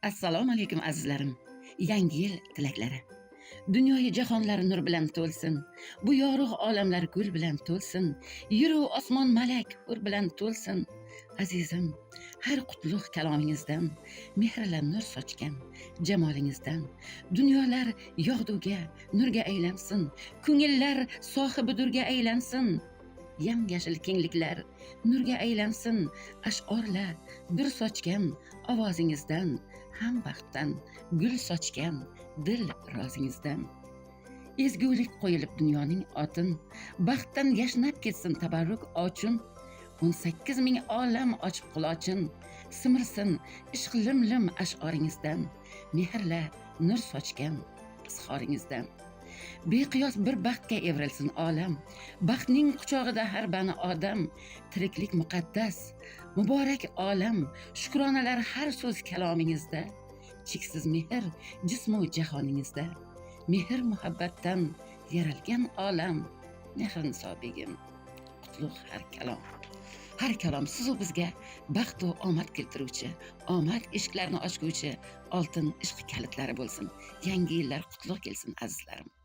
Assalomu alaykum azizlarim. Yangi yil tilaklari. Dunyoyi jahonlar nur bilan to'lsin. Bu yorug' olamlar gul bilan to'lsin. Yeru osmon malak hur bilan to'lsin. Azizim, har qutlug' kalomingizdan, mehrla nur sochgan jamolingizdan dunyolar yog'duga, nurga aylansin. Ko'ngillar sohibidurga aylansin. Yam-yashil kengliklar nurga aylansin. Ash'orlar bir sochgan ovozingizdan, ham baxtdan gul sochgan dil rozingizdan. Ezgulik qo'yilib dunyoning otin, baxtdan yashnab ketsin tabarruk ochun. 18 ming olam ochib qulochim, simirsin ishq lim ash'oringizdan, mehrla nur sochgan izhoringizdan. Beqiyos bir baxtga evrilsin olam, baxtning quchog'ida har bani odam. Tiriklik muqaddas, muborak olam, shukronalar har so'z kalomingizda. Cheksiz mehr jismu jahoningizda, mehr muhabbatdan yaralgan olam. Mehr-niso begim, qutlug' har kalom sizu bizga baxt va omad keltiruvchi, omad eshiklarini ochguvchi oltin ishq kalitlari bo'lsin. Yangi yillar qutlug' kelsin azizlarim.